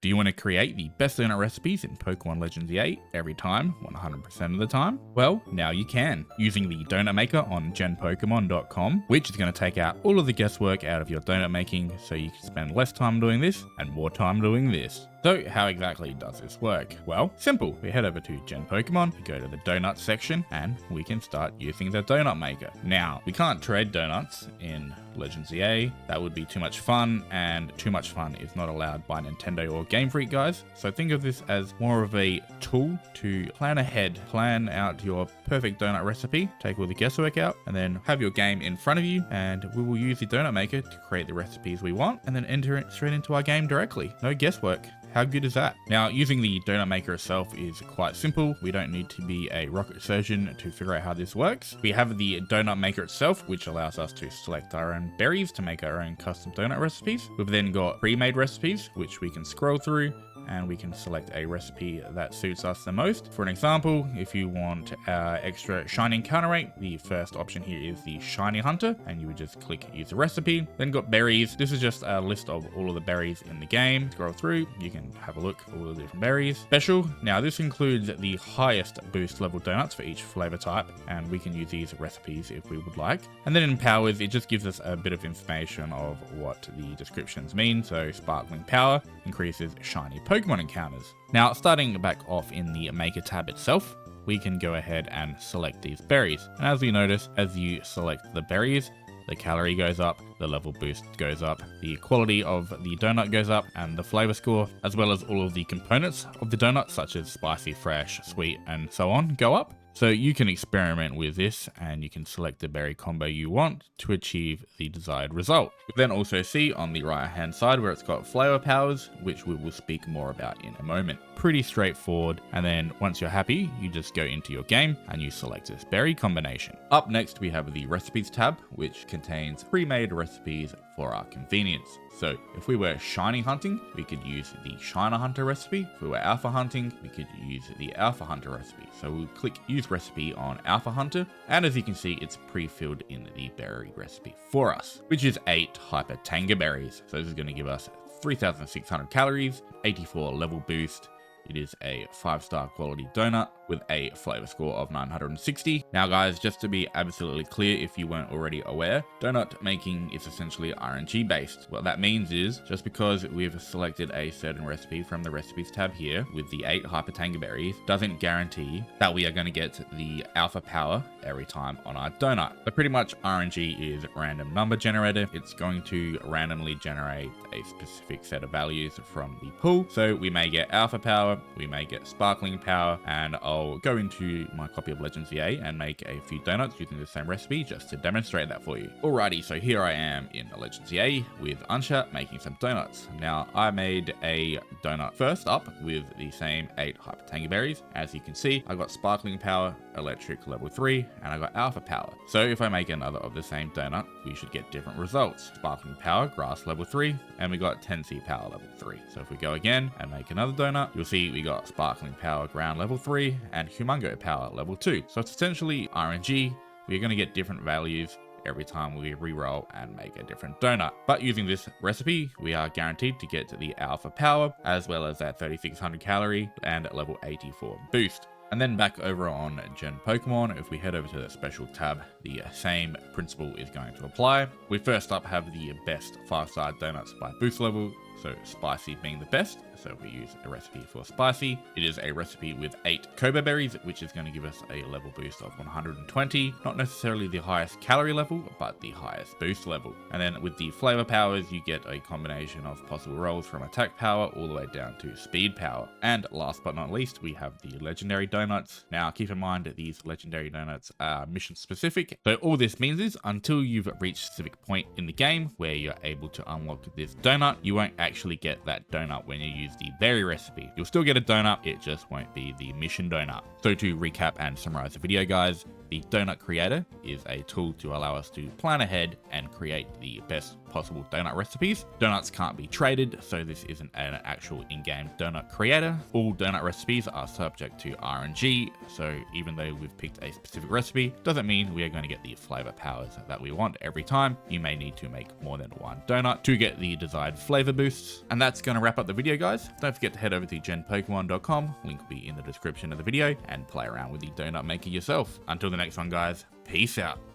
Do you want to create the best donut recipes in Pokemon Legends EA every time, 100% of the time? Well, now you can, using the donut maker on GenPkm.com, which is going to take out all of the guesswork out of your donut making so you can spend less time doing this and more time doing this. So how exactly does this work? Well, simple. We head over to GenPkm, we go to the Doughnut section, and we can start using the donut maker. Now, we can't trade donuts in Legends EA. That would be too much fun, and too much fun is not allowed by Nintendo or Game Freak, guys. So think of this as more of a tool to plan ahead, plan out your perfect donut recipe, take all the guesswork out, and then have your game in front of you, and we will use the donut maker to create the recipes we want, and then enter it straight into our game directly. No guesswork. How good is that? Now, using the donut maker itself is quite simple. We don't need to be a rocket surgeon to figure out how this works. We have the donut maker itself, which allows us to select our own berries to make our own custom donut recipes. We've then got pre-made recipes, which we can scroll through, and we can select a recipe that suits us the most. For an example, if you want extra shiny encounter rate, the first option here is the shiny hunter, and you would just click use a recipe. Then got berries. This is just a list of all of the berries in the game. Scroll through, you can have a look at all the different berries. Special, now this includes the highest boost level donuts for each flavor type, and we can use these recipes if we would like. And then in powers, it just gives us a bit of information of what the descriptions mean. So sparkling power increases shiny Pokemon encounters. Now, starting back off in the Maker tab itself, we can go ahead and select these berries. And as we notice, as you select the berries, the calorie goes up, the level boost goes up, the quality of the donut goes up, and the flavor score, as well as all of the components of the donut, such as spicy, fresh, sweet, and so on, go up. So you can experiment with this, and you can select the berry combo you want to achieve the desired result. We then also see on the right hand side where it's got flavor powers, which we will speak more about in a moment. Pretty straightforward, and then once you're happy, you just go into your game and you select this berry combination. Up next we have the recipes tab, which contains pre-made recipes for our convenience. So if we were shiny hunting, we could use the Shiner Hunter recipe. If we were alpha hunting, we could use the Alpha Hunter recipe. So we'll click use recipe on Alpha Hunter, and as you can see, it's pre-filled in the berry recipe for us, which is 8 Hyper Tanga berries. So this is going to give us 3,600 calories, 84 level boost. It is a 5-star quality donut with a flavor score of 960. Now guys, just to be absolutely clear, if you weren't already aware, donut making is essentially RNG based. What that means is, just because we've selected a certain recipe from the recipes tab here with the 8 Hyper Tanga berries, doesn't guarantee that we are going to get the alpha power every time on our donut. So pretty much RNG is random number generator. It's going to randomly generate a specific set of values from the pool. So we may get alpha power, we may get sparkling power, and I'll go into my copy of Legends EA and make a few donuts using the same recipe just to demonstrate that for you. Alrighty, so here I am in Legends EA with Unshat making some donuts. Now I made a donut first up with the same 8 Hyper Tanga berries. As you can see, I got sparkling power, electric level 3, and I got alpha power. So if I make another of the same donut, we should get different results. Sparkling power, grass level 3, and we got 10C power level 3. So if we go again and make another donut, you'll see we got sparkling power ground level 3 and humungo power level 2. So it's essentially RNG. We're going to get different values every time we re-roll and make a different donut. But using this recipe, we are guaranteed to get the alpha power as well as that 3600 calorie and level 84 boost. And then back over on GenPkm, if we head over to the special tab, the same principle is going to apply. We first up have the best 5-star donuts by boost level, so spicy being the best. So we use a recipe for spicy. It is a recipe with 8 Koba berries, which is going to give us a level boost of 120. Not necessarily the highest calorie level, but the highest boost level. And then with the flavor powers, you get a combination of possible rolls from attack power all the way down to speed power. And last but not least, we have the legendary donuts. Now keep in mind that these legendary donuts are mission specific. So all this means is until you've reached a specific point in the game where you're able to unlock this donut, you won't actually get that donut when you use the berry recipe. You'll still get a donut, it just won't be the mission donut. So to recap and summarize the video, guys, the Doughnut Creator is a tool to allow us to plan ahead and create the best possible donut recipes. Donuts can't be traded, so this isn't an actual in-game donut creator. All donut recipes are subject to RNG, so even though we've picked a specific recipe, doesn't mean we are going to get the flavor powers that we want every time. You may need to make more than one donut to get the desired flavor boost. quests. And that's going to wrap up the video, guys. Don't forget to head over to GenPkm.com, link will be in the description of the video, and play around with the Doughnut Maker yourself. Until the next one, guys, peace out.